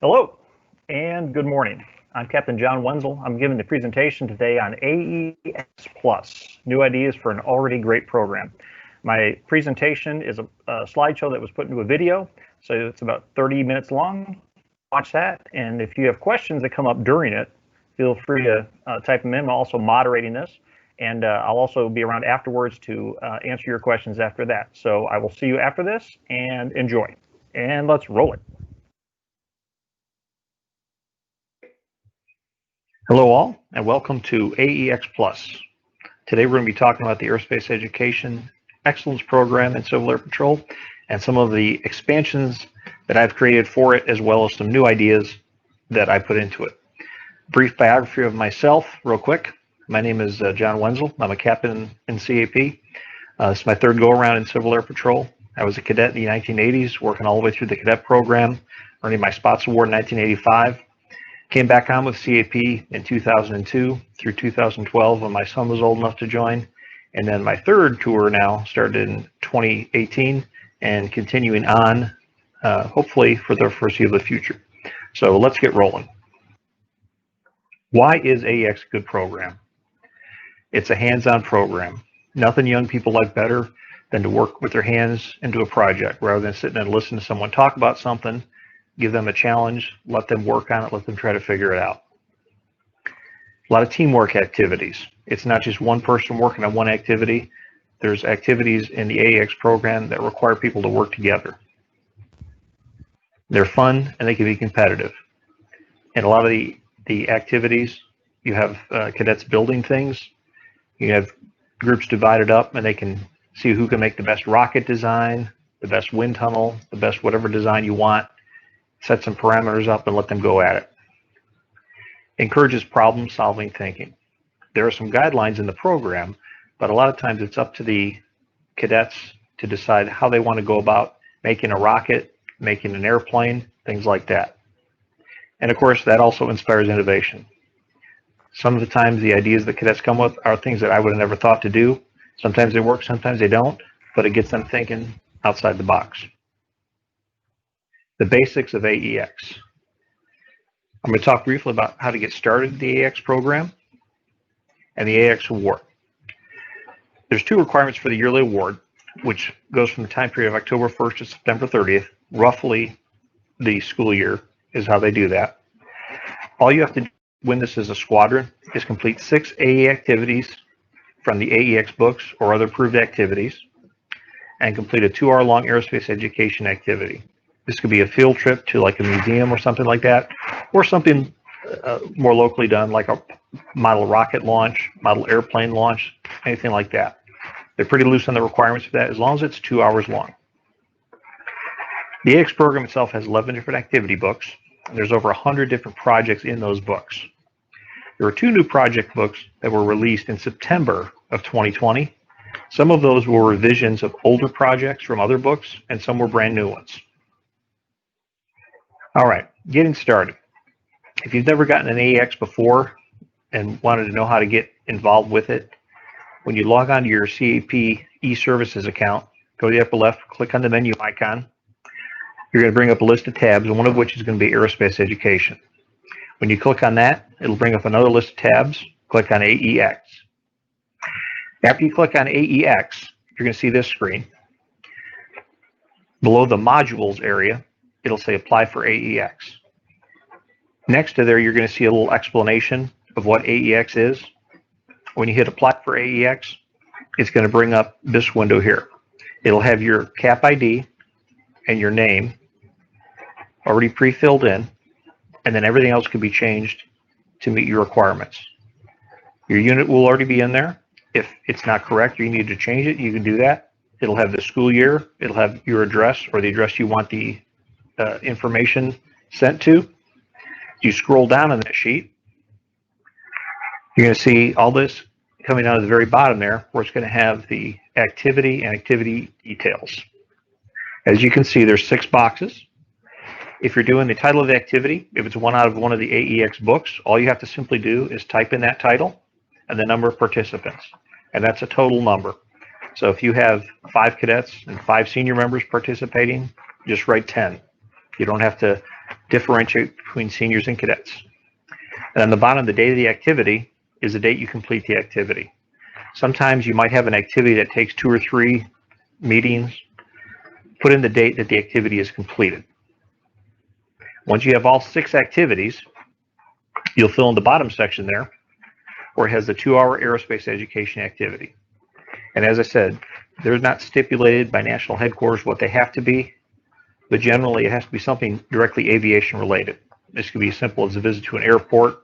Hello and good morning. I'm Captain John Wenzel. I'm giving the presentation today on AEX Plus, new ideas for an already great program. My presentation is a slideshow that was put into a video, so it's about 30 minutes long. Watch that, and if you have questions that come up during it, feel free to type them in. I'm also moderating this, and I'll also be around afterwards to answer your questions after that. So I will see you after this, and enjoy. And let's roll it. Hello all, and welcome to AEX Plus. Today we're going to be talking about the Aerospace Education Excellence program in Civil Air Patrol and some of the expansions that I've created for it, as well as some new ideas that I put into it. Brief biography of myself, real quick. My name is John Wenzel. I'm a captain in CAP. It's my third go-around in Civil Air Patrol. I was a cadet in the 1980s, working all the way through the cadet program, earning my Spots Award in 1985. Came back on with CAP in 2002 through 2012 when my son was old enough to join. And then my third tour now started in 2018 and continuing on, hopefully for the foreseeable future. So let's get rolling. Why is AEX a good program? It's a hands-on program. Nothing young people like better than to work with their hands into a project rather than sitting and listen to someone talk about something. Give them a challenge, let them work on it, let them try to figure it out. A lot of teamwork activities. It's not just one person working on one activity. There's activities in the AEX program that require people to work together. They're fun and they can be competitive. And a lot of the activities, you have cadets building things. You have groups divided up and they can see who can make the best rocket design, the best wind tunnel, the best whatever design you want. Set some parameters up and let them go at it. Encourages problem-solving thinking. There are some guidelines in the program, but a lot of times it's up to the cadets to decide how they want to go about making a rocket, making an airplane, things like that. And of course, that also inspires innovation. Some of the times the ideas that cadets come with are things that I would have never thought to do. Sometimes they work, sometimes they don't, but it gets them thinking outside the box. The basics of AEX. I'm going to talk briefly about how to get started in the AEX program and the AEX award. There's two requirements for the yearly award, which goes from the time period of October 1st to September 30th, roughly the school year is how they do that. All you have to do to win this as a squadron is complete 6 AE activities from the AEX books or other approved activities and complete a 2-hour long aerospace education activity. This could be a field trip to like a museum or something like that, or something more locally done like a model rocket launch, model airplane launch, anything like that. They're pretty loose on the requirements for that as long as it's 2 hours long. The AX program itself has 11 different activity books. And there's over 100 different projects in those books. There were 2 new project books that were released in September of 2020. Some of those were revisions of older projects from other books, and some were brand new ones. All right, getting started. If you've never gotten an AEX before and wanted to know how to get involved with it, when you log on to your CAP e-services account, go to the upper left, click on the menu icon. You're going to bring up a list of tabs, one of which is going to be Aerospace Education. When you click on that, it'll bring up another list of tabs. Click on AEX. After you click on AEX, you're going to see this screen. Below the modules area, it'll say apply for AEX. Next to there, you're going to see a little explanation of what AEX is. When you hit apply for AEX, it's going to bring up this window here. It'll have your CAP ID and your name already pre-filled in, and then everything else can be changed to meet your requirements. Your unit will already be in there. If it's not correct or you need to change it, you can do that. It'll have the school year, it'll have your address or the address you want the information sent to. You scroll down on that sheet, you're going to see all this coming down to the very bottom there, where it's going to have the activity and activity details. As you can see, there's 6 boxes. If you're doing the title of the activity, if it's one out of one of the AEX books, all you have to simply do is type in that title and the number of participants, and that's a total number. So if you have 5 cadets and 5 senior members participating, just write 10. You don't have to differentiate between seniors and cadets. And on the bottom, the date of the activity is the date you complete the activity. Sometimes you might have an activity that takes 2 or 3 meetings. Put in the date that the activity is completed. Once you have all 6 activities, you'll fill in the bottom section there where it has the 2-hour aerospace education activity. And as I said, they're not stipulated by national headquarters what they have to be, but generally it has to be something directly aviation related. This could be as simple as a visit to an airport,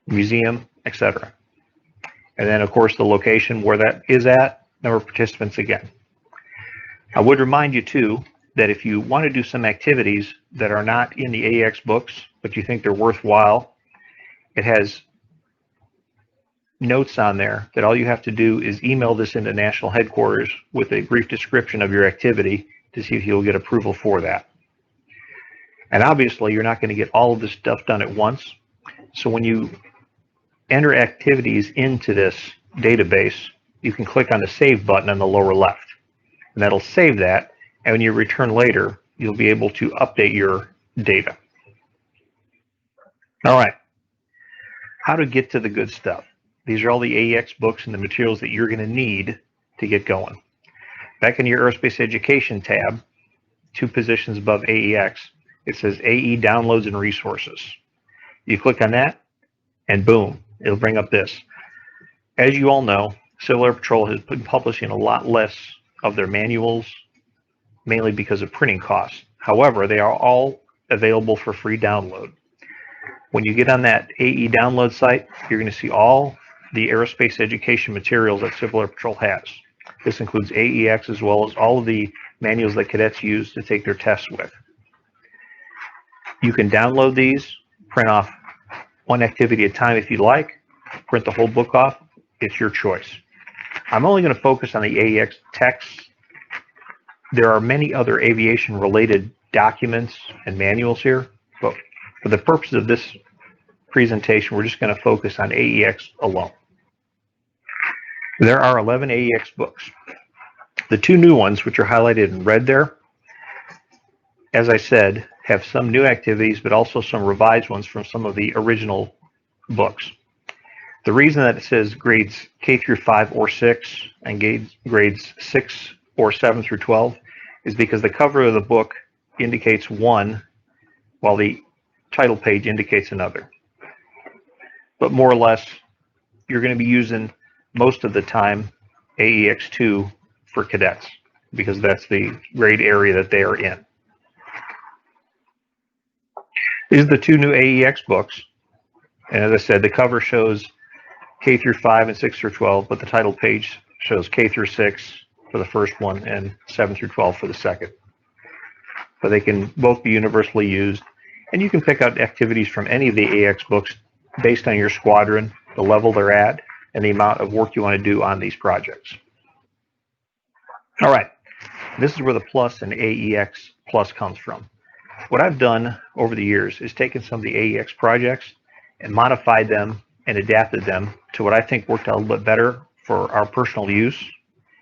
museum, etc. And then, of course, the location where that is at, number of participants again. I would remind you, too, that if you want to do some activities that are not in the AEX books, but you think they're worthwhile, it has notes on there that all you have to do is email this into national headquarters with a brief description of your activity to see if you'll get approval for that. And obviously, you're not going to get all of this stuff done at once. So when you enter activities into this database, you can click on the Save button on the lower left. And that'll save that. And when you return later, you'll be able to update your data. All right. How to get to the good stuff. These are all the AEX books and the materials that you're going to need to get going. Back in your Aerospace Education tab, 2 positions above AEX, it says AE Downloads and Resources. You click on that, and boom, it'll bring up this. As you all know, Civil Air Patrol has been publishing a lot less of their manuals, mainly because of printing costs. However, they are all available for free download. When you get on that AE download site, you're going to see all the aerospace education materials that Civil Air Patrol has. This includes AEX as well as all of the manuals that cadets use to take their tests with. You can download these, print off 1 activity at a time if you'd like, print the whole book off. It's your choice. I'm only going to focus on the AEX text. There are many other aviation-related documents and manuals here, but for the purpose of this presentation, we're just going to focus on AEX alone. There are 11 AEX books. The 2 new ones, which are highlighted in red there, as I said, have some new activities, but also some revised ones from some of the original books. The reason that it says grades K through 5 or 6 and grades 6 or 7 through 12 is because the cover of the book indicates one, while the title page indicates another. But more or less, you're going to be using most of the time AEX2 for cadets because that's the grade area that they are in. These are the 2 new AEX books. And as I said, the cover shows K through 5 and 6 through 12, but the title page shows K through 6 for the first one and 7 through 12 for the second. But they can both be universally used. And you can pick out activities from any of the AEX books based on your squadron, the level they're at, and the amount of work you want to do on these projects. All right, this is where the plus and AEX plus comes from. What I've done over the years is taken some of the AEX projects and modified them and adapted them to what I think worked out a little bit better for our personal use,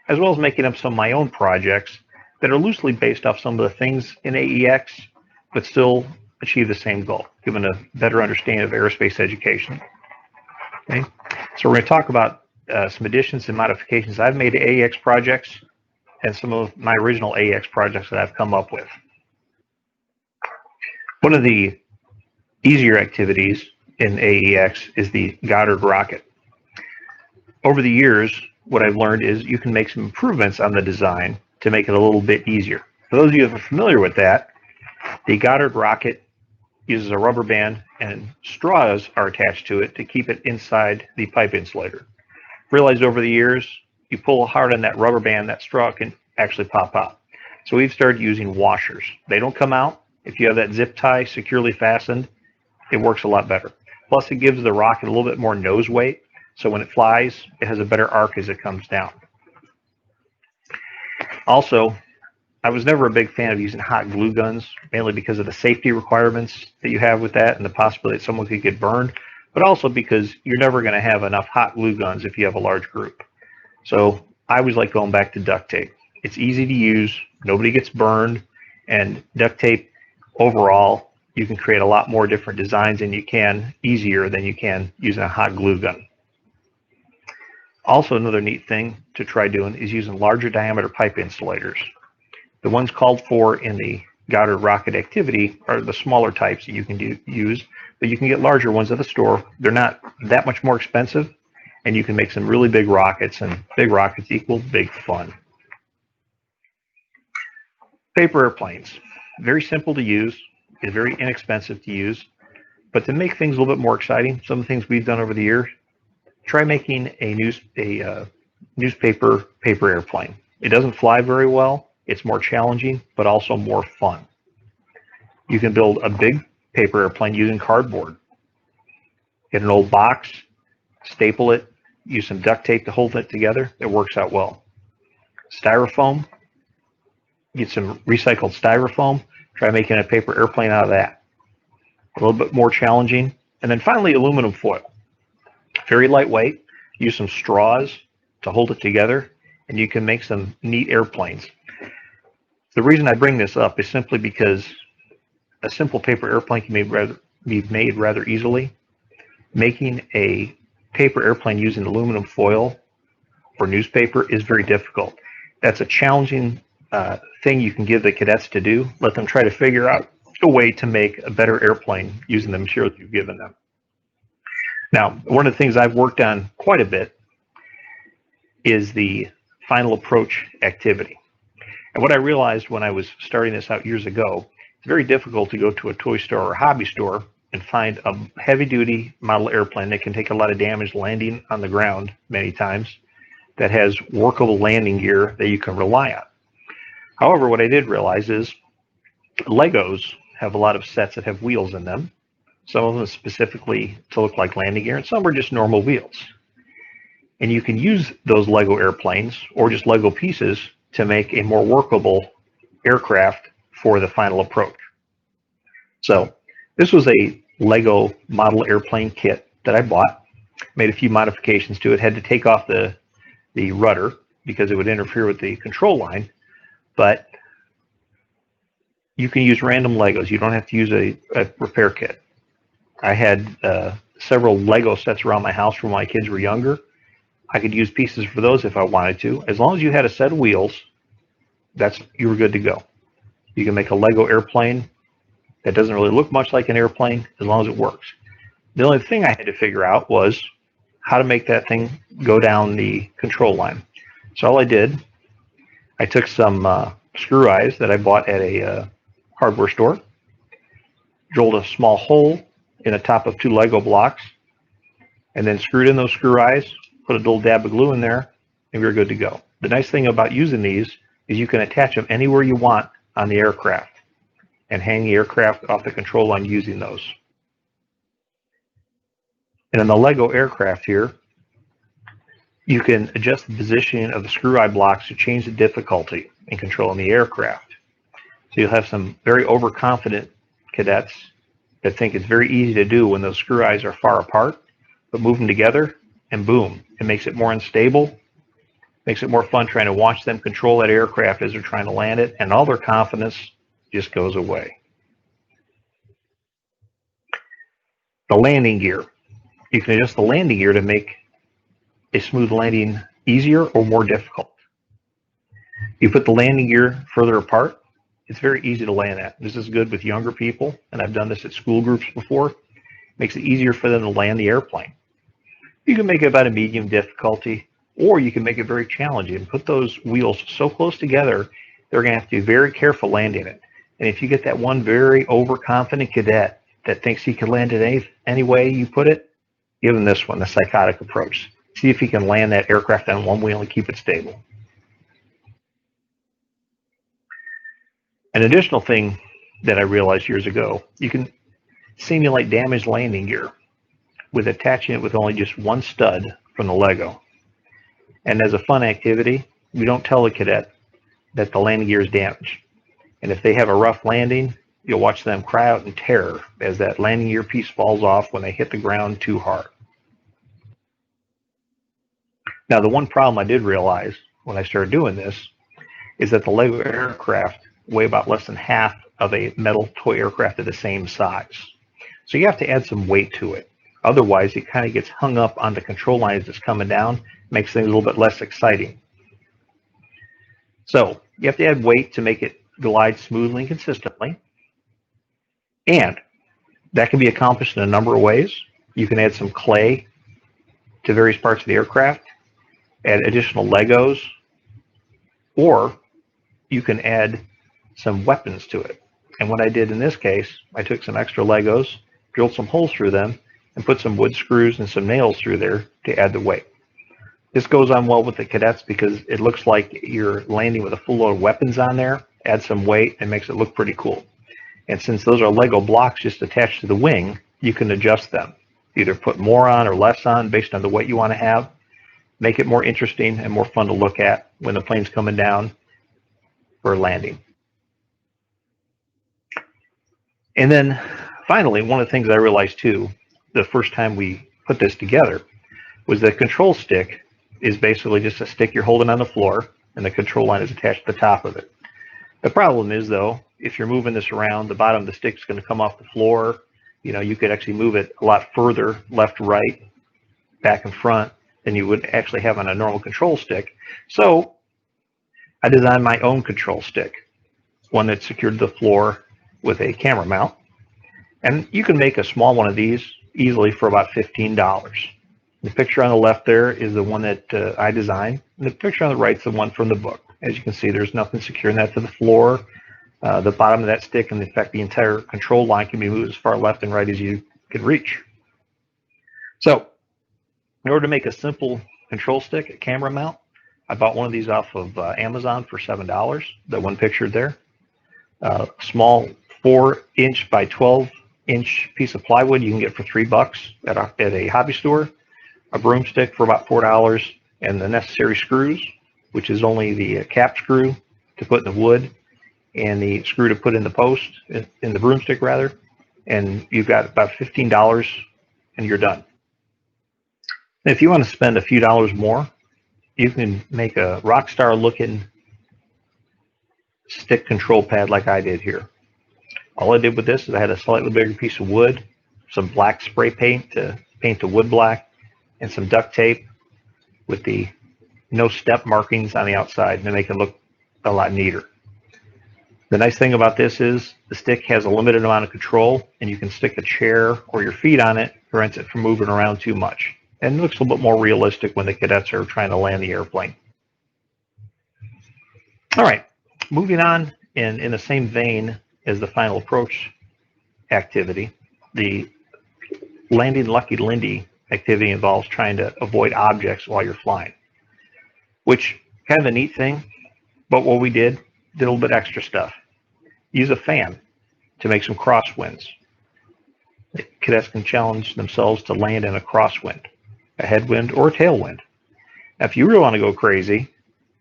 as well as making up some of my own projects that are loosely based off some of the things in AEX, but still achieve the same goal, given a better understanding of aerospace education. Okay, so we're going to talk about some additions and modifications I've made to AEX projects and some of my original AEX projects that I've come up with. One of the easier activities in AEX is the Goddard rocket. Over the years, what I've learned is you can make some improvements on the design to make it a little bit easier. For those of you who are familiar with that, the Goddard rocket uses a rubber band and straws are attached to it to keep it inside the pipe insulator. Realized over the years, you pull hard on that rubber band, that straw can actually pop out. So we've started using washers. They don't come out. If you have that zip tie securely fastened, it works a lot better. Plus, it gives the rocket a little bit more nose weight, so when it flies, it has a better arc as it comes down. Also, I was never a big fan of using hot glue guns, mainly because of the safety requirements that you have with that and the possibility that someone could get burned, but also because you're never going to have enough hot glue guns if you have a large group. So I always like going back to duct tape. It's easy to use, nobody gets burned, and duct tape overall you can create a lot more different designs easier than you can using a hot glue gun. Also, another neat thing to try doing is using larger diameter pipe insulators. The ones called for in the Goddard rocket activity are the smaller types that you can use, but you can get larger ones at the store. They're not that much more expensive, and you can make some really big rockets, and big rockets equal big fun. Paper airplanes, very simple to use, is very inexpensive to use, but to make things a little bit more exciting, some of the things we've done over the years, try making a newspaper paper airplane. It doesn't fly very well. It's more challenging, but also more fun. You can build a big paper airplane using cardboard. Get an old box, staple it, use some duct tape to hold it together. It works out well. Styrofoam, get some recycled styrofoam, try making a paper airplane out of that. A little bit more challenging. And then finally, aluminum foil. Very lightweight. Use some straws to hold it together, and you can make some neat airplanes. The reason I bring this up is simply because a simple paper airplane can be made rather easily. Making a paper airplane using aluminum foil or newspaper is very difficult. That's a challenging thing you can give the cadets to do. Let them try to figure out a way to make a better airplane using the materials you've given them. Now, one of the things I've worked on quite a bit is the final approach activity. And what I realized when I was starting this out years ago, it's very difficult to go to a toy store or hobby store and find a heavy-duty model airplane that can take a lot of damage landing on the ground many times, that has workable landing gear that you can rely on. However, what I did realize is Legos have a lot of sets that have wheels in them. Some of them specifically to look like landing gear, and some are just normal wheels. And you can use those Lego airplanes or just Lego pieces to make a more workable aircraft for the final approach. So this was a Lego model airplane kit that I bought, made a few modifications to it, had to take off the rudder because it would interfere with the control line, but you can use random Legos. You don't have to use a repair kit. I had several Lego sets around my house when my kids were younger. I could use pieces for those if I wanted to. As long as you had a set of wheels, you were good to go. You can make a Lego airplane that doesn't really look much like an airplane as long as it works. The only thing I had to figure out was how to make that thing go down the control line. So all I did, I took some screw eyes that I bought at a hardware store, drilled a small hole in the top of 2 Lego blocks, and then screwed in those screw eyes, put a little dab of glue in there, and we're good to go. The nice thing about using these is you can attach them anywhere you want on the aircraft and hang the aircraft off the control line using those. And in the Lego aircraft here, you can adjust the positioning of the screw eye blocks to change the difficulty in controlling the aircraft. So you'll have some very overconfident cadets that think it's very easy to do when those screw eyes are far apart, but move them together and boom, it makes it more unstable, makes it more fun trying to watch them control that aircraft as they're trying to land it, and all their confidence just goes away. The landing gear. You can adjust the landing gear to make a smooth landing easier or more difficult. You put the landing gear further apart, it's very easy to land at. This is good with younger people, and I've done this at school groups before. It makes it easier for them to land the airplane. You can make it about a medium difficulty, or you can make it very challenging and put those wheels so close together, they're going to have to be very careful landing it. And if you get that one very overconfident cadet that thinks he can land it any way you put it, give him this one, the psychotic approach. See if he can land that aircraft on one wheel and keep it stable. An additional thing that I realized years ago, you can simulate damaged landing gear with attaching it with only just one stud from the Lego. And as a fun activity, we don't tell the cadet that the landing gear is damaged. And if they have a rough landing, you'll watch them cry out in terror as that landing gear piece falls off when they hit the ground too hard. Now, the one problem I did realize when I started doing this is that the Lego aircraft weigh about less than half of a metal toy aircraft of the same size. So you have to add some weight to it. Otherwise, it kind of gets hung up on the control line as it's coming down, makes things a little bit less exciting. So you have to add weight to make it glide smoothly and consistently. And that can be accomplished in a number of ways. You can add some clay to various parts of the aircraft, add additional Legos, or you can add some weapons to it. And what I did in this case, I took some extra Legos, drilled some holes through them, and put some wood screws and some nails through there to add the weight. This goes on well with the cadets because it looks like you're landing with a full load of weapons on there. Add some weight and makes it look pretty cool. And since those are Lego blocks just attached to the wing, you can adjust them. Either put more on or less on based on the weight you want to have. Make it more interesting and more fun to look at when the plane's coming down for landing. And then finally, one of the things I realized too, the first time we put this together, was the control stick is basically just a stick you're holding on the floor, and the control line is attached to the top of it. The problem is, though, if you're moving this around, the bottom of the stick is going to come off the floor. You know, you could actually move it a lot further, left, right, back and front, than you would actually have on a normal control stick. So I designed my own control stick, one that's secured to the floor with a camera mount. And you can make a small one of these easily for about $15. The picture on the left there is the one that I designed, and the picture on the right is the one from the book. As you can see, there's nothing securing that to the floor. The bottom of that stick, and in fact, the entire control line can be moved as far left and right as you can reach. So, in order to make a simple control stick, a camera mount, I bought one of these off of Amazon for $7, the one pictured there. Small 4-inch by 12-inch piece of plywood you can get for $3 at a hobby store. A broomstick for about $4, and the necessary screws, which is only the cap screw to put in the wood and the screw to put in the post, in the broomstick rather, and you've got about $15 and you're done. If you want to spend a few dollars more, you can make a rock star looking stick control pad like I did here. All I did with this is I had a slightly bigger piece of wood, some black spray paint to paint the wood black, and some duct tape with the no step markings on the outside to make it look a lot neater. The nice thing about this is the stick has a limited amount of control, and you can stick a chair or your feet on it, prevents it from moving around too much. And it looks a little bit more realistic when the cadets are trying to land the airplane. All right, moving on in the same vein as the final approach activity, the landing Lucky Lindy activity involves trying to avoid objects while you're flying, which kind of a neat thing, but what we did a little bit extra stuff. Use a fan to make some crosswinds. The cadets can challenge themselves to land in a crosswind, a headwind or a tailwind. Now, if you really want to go crazy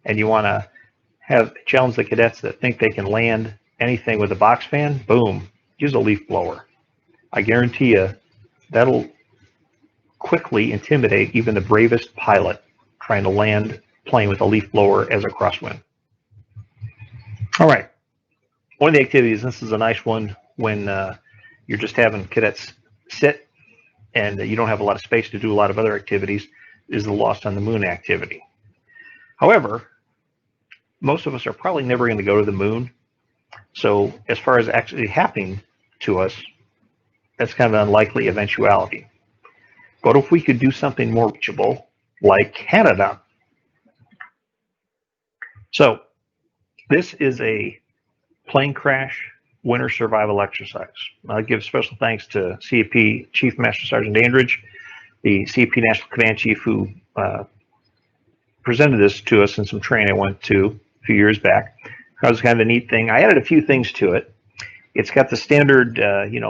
and you want to challenge the cadets that think they can land anything with a box fan, boom, use a leaf blower. I guarantee you that'll quickly intimidate even the bravest pilot trying to land plane with a leaf blower as a crosswind. All right, one of the activities, this is a nice one when you're just having cadets sit and you don't have a lot of space to do a lot of other activities, is the Lost on the Moon activity. However, most of us are probably never going to go to the moon, so as far as actually happening to us, that's kind of an unlikely eventuality. But if we could do something more reachable, like Canada. So this is a plane crash winter survival exercise. I give special thanks to CAP Chief Master Sergeant Dandridge, the CAP National Command Chief, who presented this to us in some training I went to a few years back. That was kind of a neat thing. I added a few things to it. It's got the standard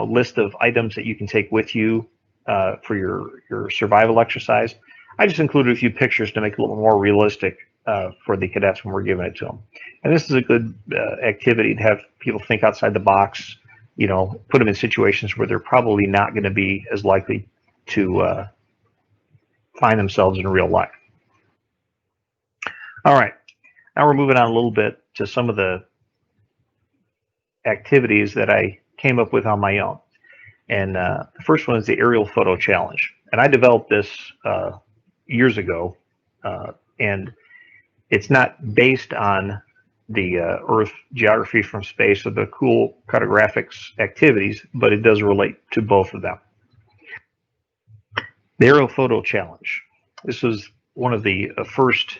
list of items that you can take with you for your survival exercise. I just included a few pictures to make it a little more realistic for the cadets when we're giving it to them. And this is a good activity to have people think outside the box, put them in situations where they're probably not going to be as likely to find themselves in real life. All right, now we're moving on a little bit to some of the activities that I came up with on my own. And the first one is the aerial photo challenge. And I developed this years ago, and it's not based on the Earth geography from space or the cool cartographics activities, but it does relate to both of them. The aerial photo challenge. This was one of the first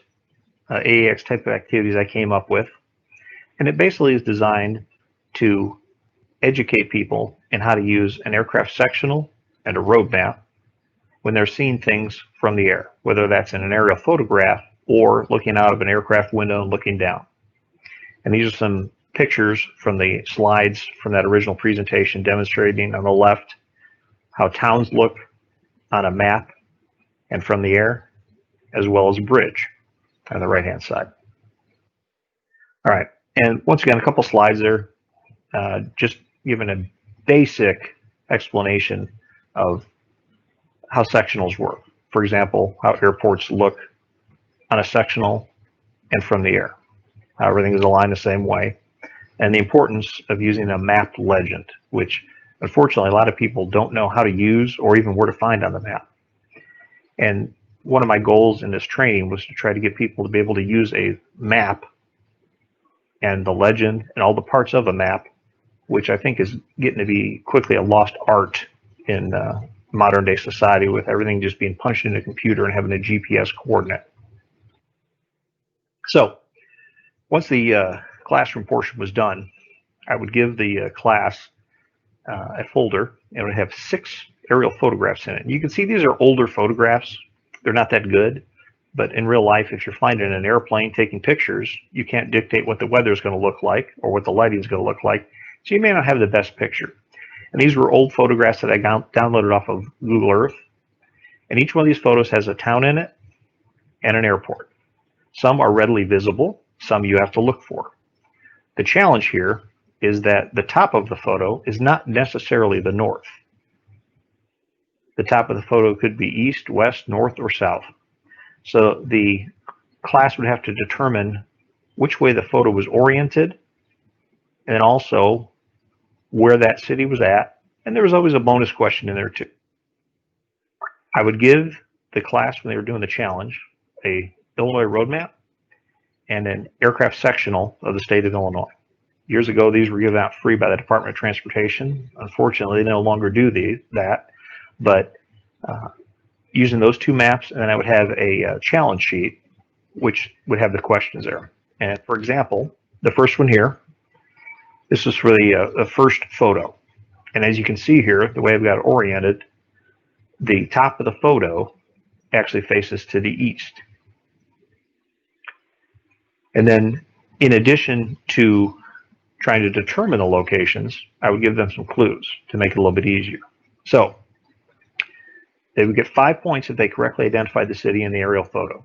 AAX type of activities I came up with. And it basically is designed to educate people in how to use an aircraft sectional and a road map when they're seeing things from the air, whether that's in an aerial photograph or looking out of an aircraft window and looking down. And these are some pictures from the slides from that original presentation demonstrating on the left how towns look on a map and from the air, as well as a bridge on the right-hand side. All right, and once again, a couple slides there, just giving a basic explanation of how sectionals work. For example, how airports look on a sectional and from the air, how everything is aligned the same way, and the importance of using a mapped legend, which unfortunately a lot of people don't know how to use or even where to find on the map. And one of my goals in this training was to try to get people to be able to use a map and the legend and all the parts of a map, which I think is getting to be quickly a lost art in modern day society, with everything just being punched in a computer and having a GPS coordinate. So once the classroom portion was done, I would give the class a folder, and it would have 6 aerial photographs in it. And you can see these are older photographs. They're not that good, but in real life, if you're flying in an airplane taking pictures, you can't dictate what the weather is going to look like or what the lighting is going to look like. So you may not have the best picture. And these were old photographs that I downloaded off of Google Earth. And each one of these photos has a town in it and an airport. Some are readily visible, some you have to look for. The challenge here is that the top of the photo is not necessarily the north. The top of the photo could be east, west, north, or south. So the class would have to determine which way the photo was oriented, and also where that city was at. And there was always a bonus question in there too. I would give the class, when they were doing the challenge, a Illinois road map and an aircraft sectional of the state of Illinois. Years ago, these were given out free by the Department of Transportation. Unfortunately, they no longer do that. But using those 2 maps, and then I would have a challenge sheet, which would have the questions there. And for example, the first one here, this is for the first photo. And as you can see here, the way I've got it oriented, the top of the photo actually faces to the east. And then in addition to trying to determine the locations, I would give them some clues to make it a little bit easier. So they would get 5 points if they correctly identified the city in the aerial photo.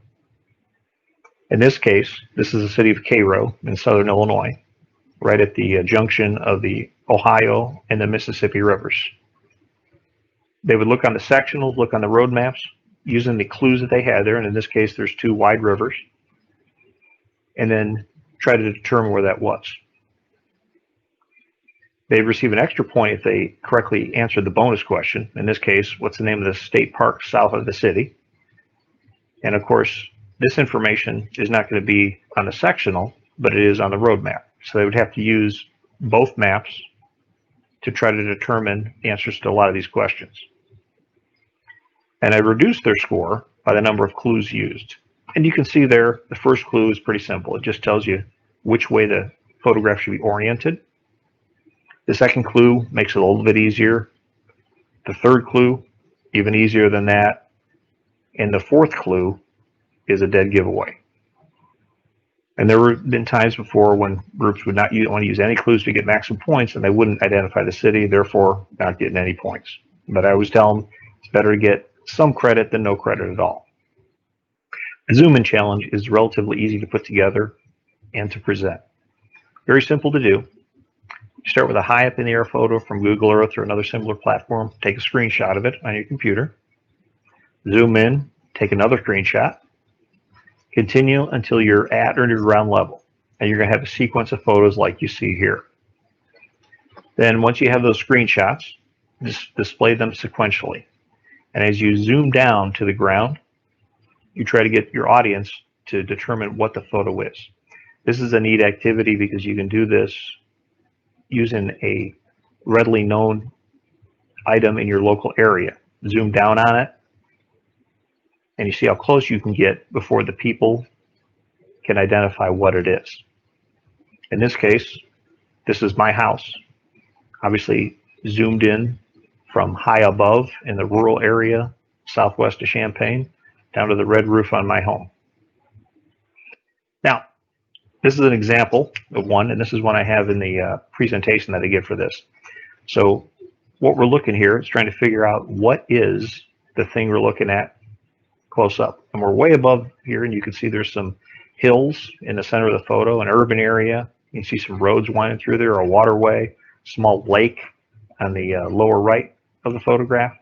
In this case, this is the city of Cairo in southern Illinois, right at the junction of the Ohio and the Mississippi rivers. They would look on the sectionals, look on the road maps, using the clues that they had there, and in this case there's 2 wide rivers, and then try to determine where that was. They receive an extra point if they correctly answered the bonus question. In this case, what's the name of the state park south of the city? And of course, this information is not going to be on the sectional, but it is on the road map. So they would have to use both maps to try to determine answers to a lot of these questions. And I reduced their score by the number of clues used. And you can see there, the first clue is pretty simple. It just tells you which way the photograph should be oriented. The second clue makes it a little bit easier. The third clue, even easier than that. And the fourth clue is a dead giveaway. And there have been times before when groups would not want to use any clues to get maximum points, and they wouldn't identify the city, therefore not getting any points. But I always tell them it's better to get some credit than no credit at all. The zoom in challenge is relatively easy to put together and to present. Very simple to do. You start with a high up in the air photo from Google Earth or another similar platform. Take a screenshot of it on your computer. Zoom in, take another screenshot. Continue until you're at or near ground level. And you're going to have a sequence of photos like you see here. Then once you have those screenshots, just display them sequentially. And as you zoom down to the ground, you try to get your audience to determine what the photo is. This is a neat activity because you can do this using a readily known item in your local area. Zoom down on it, and you see how close you can get before the people can identify what it is. In this case, this is my house. Obviously zoomed in from high above in the rural area, southwest of Champaign, down to the red roof on my home. Now, this is an example of one, and this is one I have in the presentation that I give for this. So what we're looking here is trying to figure out what is the thing we're looking at close up. And we're way above here, and you can see there's some hills in the center of the photo, an urban area. You can see some roads winding through there, a waterway, small lake on the lower right of the photograph.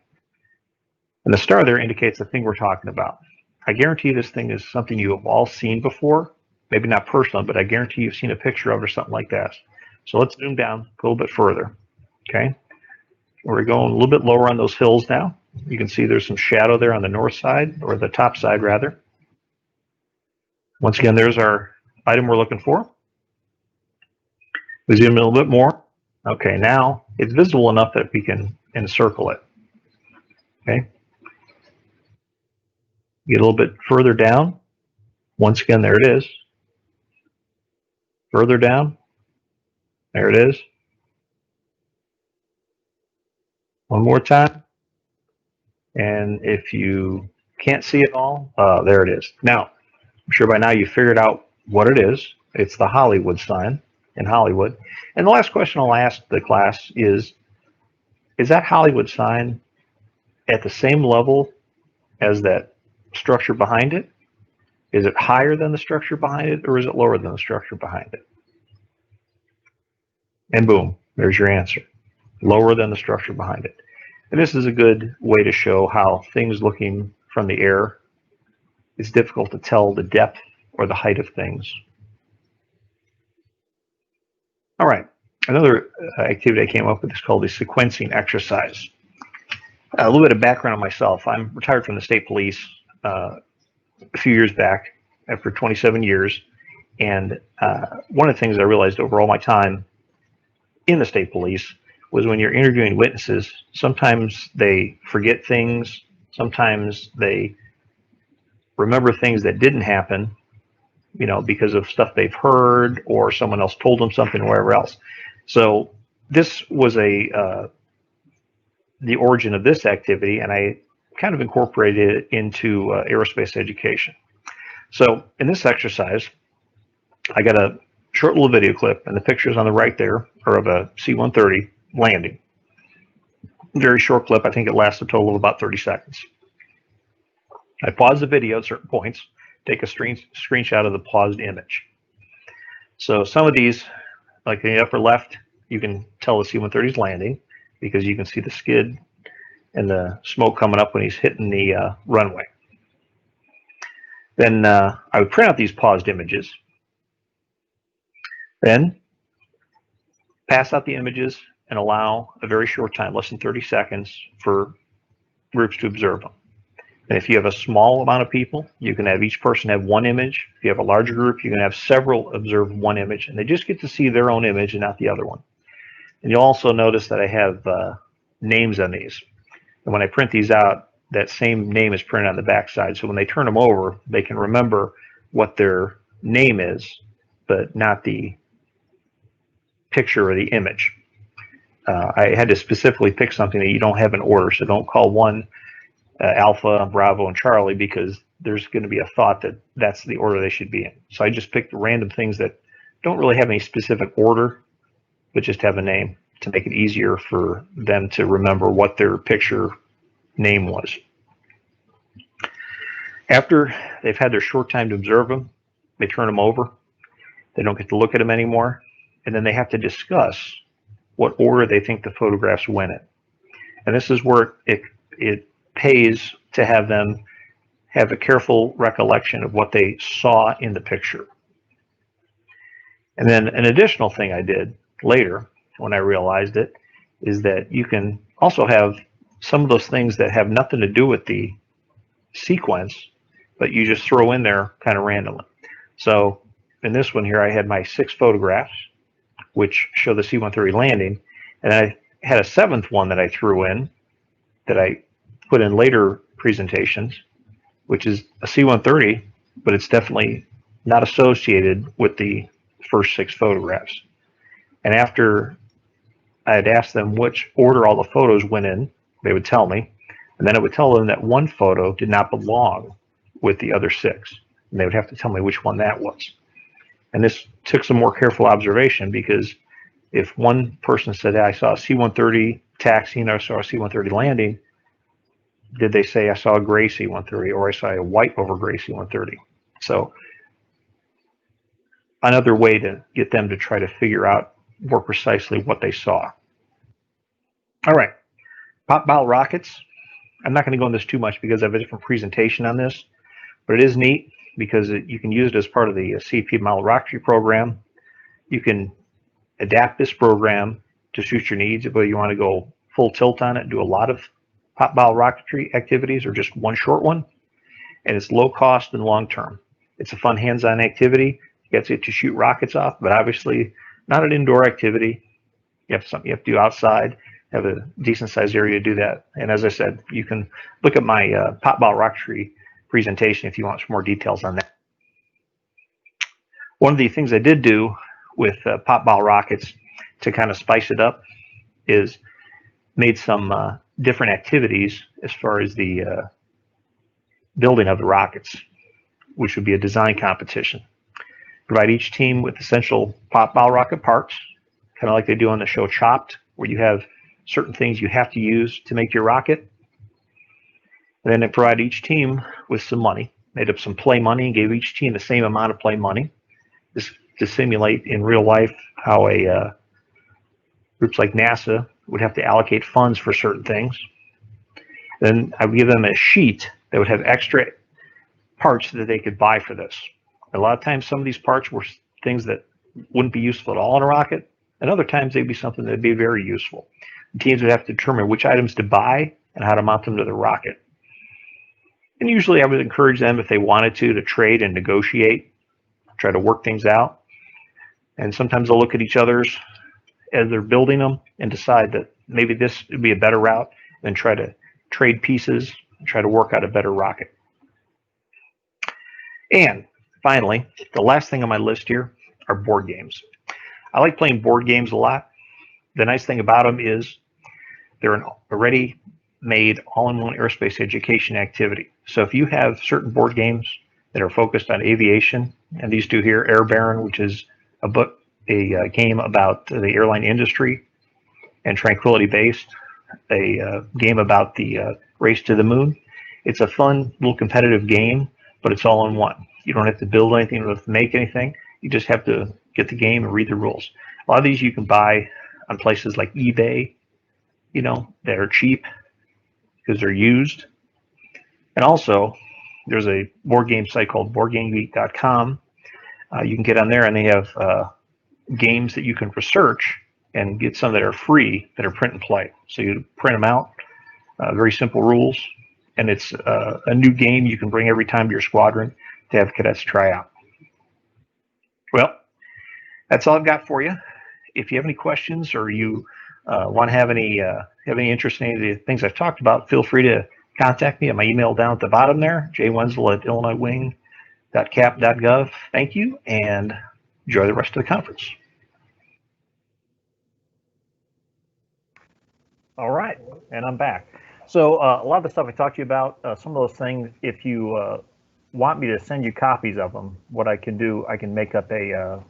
And the star there indicates the thing we're talking about. I guarantee this thing is something you have all seen before, maybe not personally, but I guarantee you've seen a picture of it or something like that. So let's zoom down a little bit further. Okay, we're going a little bit lower on those hills now. You can see there's some shadow there on the north side, or the top side rather. Once again, there's our item we're looking for. We zoom in a little bit more. Okay, now it's visible enough that we can encircle it. Okay, get a little bit further down. Once again, there it is. Further down, there it is. One more time. And if you can't see it all, there it is. Now, I'm sure by now you figured out what it is. It's the Hollywood sign in Hollywood. And the last question I'll ask the class is that Hollywood sign at the same level as that structure behind it? Is it higher than the structure behind it, or is it lower than the structure behind it? And boom, there's your answer. Lower than the structure behind it. And this is a good way to show how things looking from the air, it's difficult to tell the depth or the height of things. All right, another activity I came up with is called the sequencing exercise. A little bit of background on myself. I'm retired from the state police a few years back after 27 years. And one of the things I realized over all my time in the state police was when you're interviewing witnesses, sometimes they forget things, sometimes they remember things that didn't happen, you know, because of stuff they've heard or someone else told them something or wherever else. So this was the origin of this activity, and I kind of incorporated it into aerospace education. So in this exercise, I got a short little video clip, and the pictures on the right there are of a C-130 landing. Very short clip. I think it lasts a total of about 30 seconds. I pause the video at certain points, take a screenshot of the paused image. So some of these, like in the upper left, you can tell the C-130 is landing because you can see the skid and the smoke coming up when he's hitting the runway. Then I would print out these paused images, then pass out the images and allow a very short time, less than 30 seconds, for groups to observe them. And if you have a small amount of people, you can have each person have one image. If you have a larger group, you can have several observe one image, and they just get to see their own image and not the other one. And you'll also notice that I have names on these. And when I print these out, that same name is printed on the back side. So when they turn them over, they can remember what their name is, but not the picture or the image. I had to specifically pick something that you don't have in order. So don't call one Alpha, Bravo, and Charlie, because there's going to be a thought that that's the order they should be in. So I just picked random things that don't really have any specific order, but just have a name to make it easier for them to remember what their picture name was. After they've had their short time to observe them, they turn them over. They don't get to look at them anymore. And then they have to discuss what order they think the photographs went in. And this is where it pays to have them have a careful recollection of what they saw in the picture. And then an additional thing I did later when I realized it, is that you can also have some of those things that have nothing to do with the sequence, but you just throw in there kind of randomly. So in this one here, I had my 6 photographs, which show the C-130 landing, and I had a 7th one that I threw in that I put in later presentations, which is a C-130, but it's definitely not associated with the first 6 photographs. And after I had asked them which order all the photos went in, they would tell me, and then it would tell them that one photo did not belong with the other 6, and they would have to tell me which one that was. And this took some more careful observation, because if one person said, I saw a C-130 taxiing or I saw a C-130 landing, did they say I saw a gray C-130 or I saw a white over gray C-130? So another way to get them to try to figure out more precisely what they saw. All right, pop bottle rockets. I'm not going to go into this too much because I have a different presentation on this, but it is neat because you can use it as part of the CP model rocketry program. You can adapt this program to suit your needs, whether you want to go full tilt on it, do a lot of pop bottle rocketry activities or just one short one. And it's low cost and long term. It's a fun hands-on activity. You get to shoot rockets off, but obviously not an indoor activity. You have something you have to do outside, have a decent sized area to do that. And as I said, you can look at my pop bottle rocketry presentation if you want some more details on that. One of the things I did do with pop bottle rockets to kind of spice it up is made some different activities as far as the building of the rockets, which would be a design competition. Provide each team with essential pop bottle rocket parts, kind of like they do on the show Chopped, where you have certain things you have to use to make your rocket. And then they provide each team with some money, made up some play money, and gave each team the same amount of play money. This to simulate in real life how groups like NASA would have to allocate funds for certain things. Then I would give them a sheet that would have extra parts that they could buy for this. A lot of times some of these parts were things that wouldn't be useful at all in a rocket, and other times they'd be something that'd be very useful. The teams would have to determine which items to buy and how to mount them to the rocket. And usually I would encourage them, if they wanted to trade and negotiate, try to work things out. And sometimes they'll look at each other's as they're building them and decide that maybe this would be a better route, and try to trade pieces and try to work out a better rocket. And finally, the last thing on my list here are board games. I like playing board games a lot. The nice thing about them is they're an already made all-in-one aerospace education activity. So if you have certain board games that are focused on aviation, and these two here, Air Baron, which is a game about the airline industry, and Tranquility Based, a game about the race to the moon. It's a fun little competitive game, but it's all in one. You don't have to build anything, you don't have to make anything. You just have to get the game and read the rules. A lot of these you can buy on places like eBay, that are cheap because they're used. And also, there's a board game site called BoardGameGeek.com. You can get on there, and they have games that you can research and get some that are free, that are print and play. So you print them out, very simple rules, and it's a new game you can bring every time to your squadron to have cadets try out. Well, that's all I've got for you. If you have any questions, or you want to have any interest in any of the things I've talked about, feel free to contact me at my email down at the bottom there, jwenzel@illinoiswing.cap.gov. Thank you, and enjoy the rest of the conference. All right, and I'm back. So a lot of the stuff I talked to you about, some of those things, if you want me to send you copies of them, what I can do, I can make up a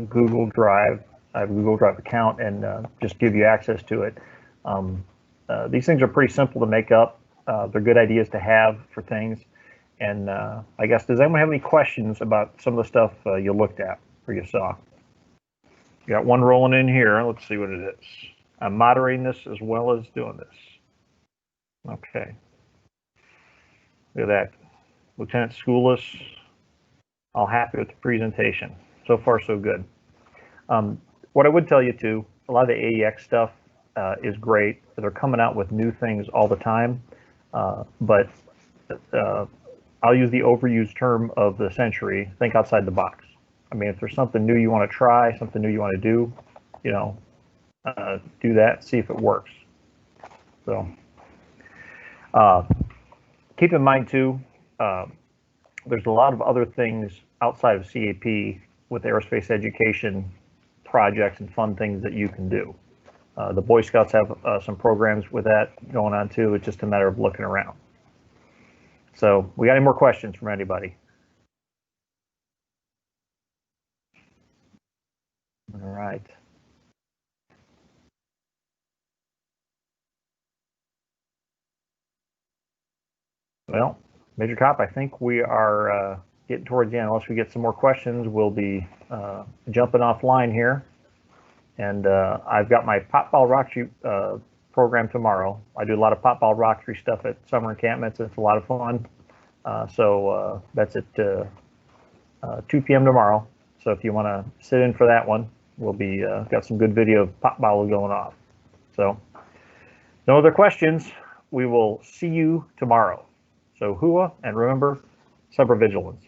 Google Drive. I have a Google Drive account, and just give you access to it. These things are pretty simple to make up. They're good ideas to have for things. And I guess, does anyone have any questions about some of the stuff you looked at or you saw? You got one rolling in here. Let's see what it is. I'm moderating this as well as doing this. Okay. Look at that. Lieutenant Schoolis, all happy with the presentation. So far, so good. What I would tell you too, a lot of the AEX stuff is great. They're coming out with new things all the time, but I'll use the overused term of the century. Think outside the box. I mean, if there's something new you want to try, something new you want to do, you know, do that. See if it works. So keep in mind too, there's a lot of other things outside of CAP with aerospace education projects and fun things that you can do. The Boy Scouts have some programs with that going on too. It's just a matter of looking around. So we got any more questions from anybody? All right. Well, Major Cop, I think we are getting towards the end. Unless we get some more questions, we'll be jumping offline here. And I've got my pop-ball rocketry program tomorrow. I do a lot of pop-ball rocketry stuff at summer encampments. It's a lot of fun. So that's at 2 p.m. tomorrow. So if you want to sit in for that one, we'll be got some good video of pop-ball going off. So no other questions. We will see you tomorrow. So HUA, and remember, semper vigilance.